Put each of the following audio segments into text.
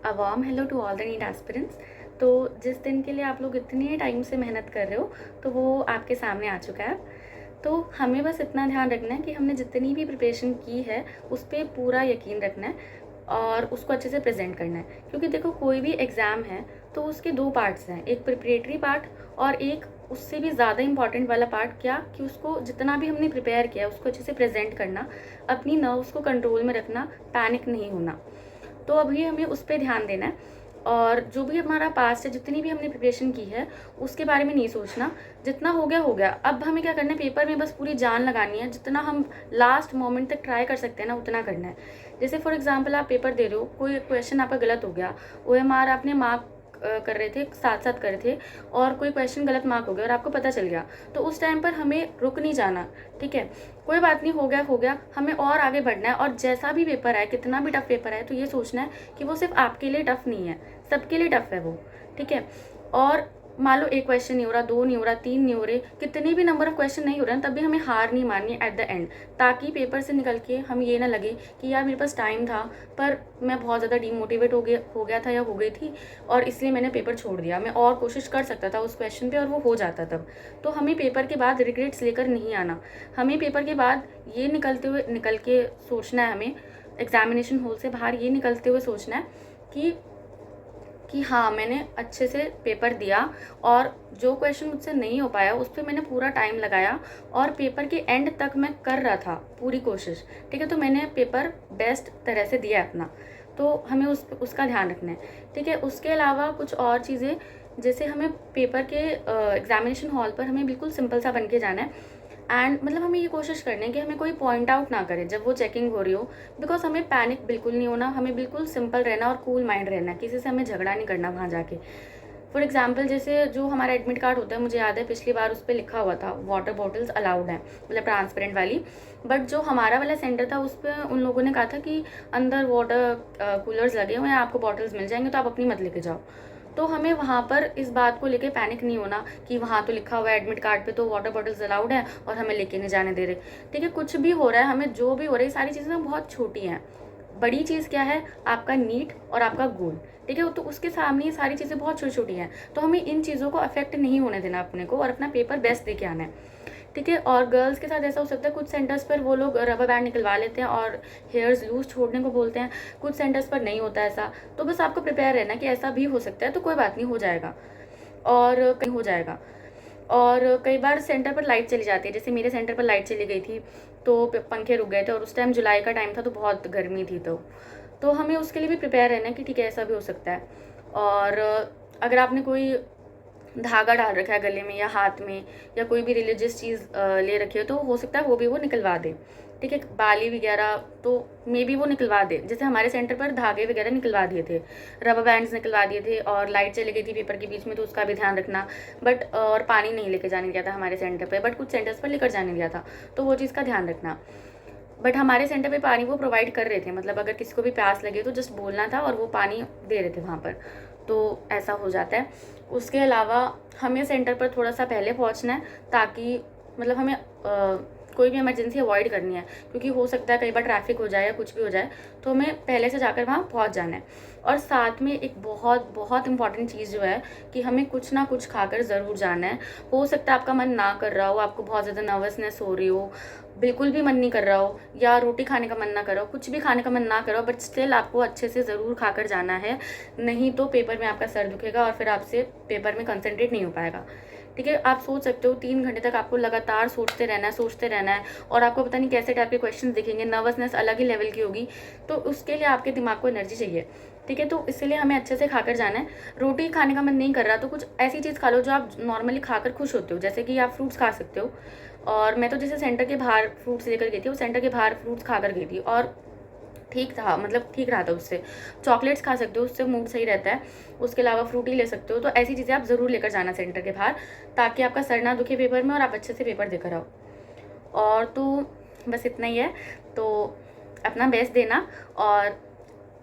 A warm hello to all the NEET aspirants. तो जिस दिन के लिए आप लोग इतने टाइम से मेहनत कर रहे हो तो वो आपके सामने आ चुका है। तो हमें बस इतना ध्यान रखना है कि हमने जितनी भी प्रिपरेशन की है उस पर पूरा यकीन रखना है और उसको अच्छे से प्रेजेंट करना है। क्योंकि देखो, कोई भी एग्ज़ाम है तो उसके दो पार्ट्स हैं, एक प्रिपरेटरी पार्ट और एक उससे भी ज़्यादा इंपॉर्टेंट वाला पार्ट, क्या कि उसको जितना भी हमने प्रिपेयर किया उसको अच्छे से प्रेजेंट करना, अपनी नर्व्स को कंट्रोल में रखना, पैनिक नहीं होना। तो अभी हमें उस पर ध्यान देना है और जो भी हमारा पास्ट है, जितनी भी हमने प्रिपरेशन की है उसके बारे में नहीं सोचना। जितना हो गया हो गया। अब हमें क्या करना है, पेपर में बस पूरी जान लगानी है। जितना हम लास्ट मोमेंट तक ट्राई कर सकते हैं ना, उतना करना है। जैसे फॉर एग्जांपल आप पेपर दे रहे हो, कोई क्वेश्चन आपका गलत हो गया, OMR आपने मार्क कर रहे थे, साथ साथ कर रहे थे, और कोई क्वेश्चन गलत मार्क हो गया और आपको पता चल गया, तो उस टाइम पर हमें रुक नहीं जाना। ठीक है, कोई बात नहीं, हो गया, हमें और आगे बढ़ना है। और जैसा भी पेपर है, कितना भी टफ पेपर है, तो ये सोचना है कि वो सिर्फ आपके लिए टफ नहीं है, सबके लिए टफ है वो। ठीक है, और मान लो एक क्वेश्चन नहीं हो रहा, दो नहीं हो रहा, तीन नहीं हो रहे, कितने भी नंबर ऑफ क्वेश्चन नहीं हो रहे हैं, तब भी हमें हार नहीं माननी एट द एंड। ताकि पेपर से निकल के हम ये ना लगे कि यार मेरे पास टाइम था पर मैं बहुत ज़्यादा डीमोटिवेट हो गया था या हो गई थी और इसलिए मैंने पेपर छोड़ दिया। मैं और कोशिश कर सकता था उस क्वेश्चन पे और वो हो जाता तब। तो हमें पेपर के बाद रिग्रेट्स लेकर नहीं आना। हमें पेपर के बाद ये निकल के सोचना है, हमें एग्जामिनेशन हॉल से बाहर ये निकलते हुए सोचना है कि हाँ, मैंने अच्छे से पेपर दिया और जो क्वेश्चन मुझसे नहीं हो पाया उस पर मैंने पूरा टाइम लगाया और पेपर के एंड तक मैं कर रहा था पूरी कोशिश। ठीक है, तो मैंने पेपर बेस्ट तरह से दिया अपना। तो हमें उसका ध्यान रखना है। ठीक है, उसके अलावा कुछ और चीज़ें, जैसे हमें पेपर के एग्जामिनेशन हॉल पर हमें बिल्कुल सिंपल सा बन के जाना है। एंड मतलब हमें ये कोशिश करनी है कि हमें कोई पॉइंट आउट ना करे जब वो चेकिंग हो रही हो। बिकॉज हमें पैनिक बिल्कुल नहीं होना, हमें बिल्कुल सिंपल रहना और कूल माइंड रहना, किसी से हमें झगड़ा नहीं करना वहाँ जाके। फॉर एग्जाम्पल, जैसे जो हमारा एडमिट कार्ड होता है, मुझे याद है पिछली बार उस पर लिखा हुआ था वाटर बॉटल्स अलाउड हैं, मतलब ट्रांसपेरेंट वाली। बट जो हमारा वाला सेंटर था उस पर उन लोगों ने कहा था कि अंदर वाटर कूलर्स लगे हुए हैं, आपको बॉटल्स मिल जाएंगे, तो आप अपनी मत लेके जाओ। तो हमें वहाँ पर इस बात को लेके पैनिक नहीं होना कि वहाँ तो लिखा हुआ है एडमिट कार्ड पे तो वाटर बॉटल्स अलाउड है और हमें लेके नहीं जाने दे रहे। ठीक है, कुछ भी हो रहा है, हमें जो भी हो रहा है, सारी चीज़ें बहुत छोटी हैं। बड़ी चीज़ क्या है, आपका नीट और आपका गोल। ठीक है, तो उसके सामने ये सारी चीज़ें बहुत छोटी छोटी हैं। तो हमें इन चीज़ों को अफेक्ट नहीं होने देना अपने को और अपना पेपर बेस्ट दे के आना है। ठीक है, और गर्ल्स के साथ ऐसा हो सकता है, कुछ सेंटर्स पर वो लोग रबर बैंड निकलवा लेते हैं और हेयर्स लूज छोड़ने को बोलते हैं, कुछ सेंटर्स पर नहीं होता ऐसा। तो बस आपको प्रिपेयर रहना कि ऐसा भी हो सकता है, तो कोई बात नहीं, हो जाएगा। और कहीं हो जाएगा। और कई बार सेंटर पर लाइट चली जाती है, जैसे मेरे सेंटर पर लाइट चली गई थी तो पंखे रुक गए थे, और उस टाइम जुलाई का टाइम था तो बहुत गर्मी थी। तो हमें उसके लिए भी प्रिपेयर रहना है कि ठीक है, ऐसा भी हो सकता है। और अगर आपने कोई धागा डाल रखा है गले में या हाथ में, या कोई भी रिलीजियस चीज़ ले रखी है, तो हो सकता है वो निकलवा दे। ठीक है, बाली वगैरह तो मे बी वो निकलवा दे। जैसे हमारे सेंटर पर धागे वगैरह निकलवा दिए थे, रबर बैंड्स निकलवा दिए थे, और लाइट चली गई थी पेपर के बीच में, तो उसका भी ध्यान रखना। बट और पानी नहीं लेके जाने दिया था हमारे सेंटर पर, बट कुछ सेंटर्स पर लेकर जाने दिया था, तो वो चीज़ का ध्यान रखना। बट हमारे सेंटर पे पानी वो प्रोवाइड कर रहे थे, मतलब अगर किसी को भी प्यास लगे तो जस्ट बोलना था और वो पानी दे रहे थे वहाँ पर। तो ऐसा हो जाता है। उसके अलावा हमें सेंटर पर थोड़ा सा पहले पहुँचना है, ताकि मतलब हमें कोई भी इमरजेंसी अवॉइड करनी है, क्योंकि हो सकता है कई बार ट्रैफिक हो जाए या कुछ भी हो जाए, तो हमें पहले से जाकर वहाँ पहुँच जाना है। और साथ में एक बहुत बहुत इंपॉर्टेंट चीज़ जो है कि हमें कुछ ना कुछ खाकर ज़रूर जाना है। हो सकता है आपका मन ना कर रहा हो, आपको बहुत ज़्यादा नर्वसनेस हो रही हो, बिल्कुल भी मन नहीं कर रहा हो, या रोटी खाने का मन ना करो, कुछ भी खाने का मन ना करो, बट स्टिल आपको अच्छे से ज़रूर खाकर जाना है। नहीं तो पेपर में आपका सर दुखेगा और फिर आपसे पेपर में कंसंट्रेट नहीं हो पाएगा। ठीक है, आप सोच सकते हो 3 घंटे तक आपको लगातार सोचते रहना है और आपको पता नहीं कैसे टाइप के क्वेश्चन दिखेंगे, नर्वसनेस अलग ही लेवल की होगी। तो उसके लिए आपके दिमाग को एनर्जी चाहिए। ठीक है, तो इसलिए हमें अच्छे से खाकर जाना है। रोटी खाने का मन नहीं कर रहा तो कुछ ऐसी चीज़ खा लो जो आप नॉर्मली खाकर खुश होते हो, जैसे कि आप फ्रूट्स खा सकते हो। और मैं तो जैसे सेंटर के बाहर फ्रूट्स लेकर गई थी, वो सेंटर के बाहर फ्रूट्स खाकर गई थी और ठीक था, मतलब ठीक रहा था उससे। चॉकलेट्स खा सकते हो, उससे मूड सही रहता है। उसके अलावा फ्रूटी ले सकते हो। तो ऐसी चीज़ें आप ज़रूर लेकर जाना सेंटर के बाहर, ताकि आपका सर ना दुखे पेपर में और आप अच्छे से पेपर देकर आओ। और तो बस इतना ही है। तो अपना बेस्ट देना। और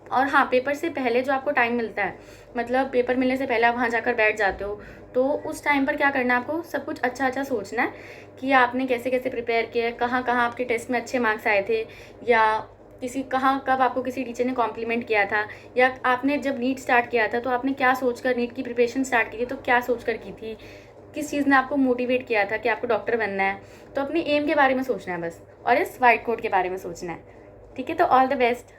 हाँ, पेपर से पहले जो आपको टाइम मिलता है, मतलब पेपर मिलने से पहले आप वहाँ जाकर बैठ जाते हो, तो उस टाइम पर क्या करना है, आपको सब कुछ अच्छा अच्छा सोचना है कि आपने कैसे कैसे प्रिपेयर किया है, कहाँ कहाँ आपके टेस्ट में अच्छे मार्क्स आए थे, या किसी कहाँ कब आपको किसी टीचर ने कॉम्प्लीमेंट किया था, या आपने जब नीट स्टार्ट किया था तो आपने क्या सोचकर नीट की प्रिपरेशन स्टार्ट की थी, तो क्या सोचकर की थी, किस चीज़ ने आपको मोटिवेट किया था कि आपको डॉक्टर बनना है। तो अपनी एम के बारे में सोचना है बस, और इस वाइट कोट के बारे में सोचना है। ठीक है, तो ऑल द बेस्ट।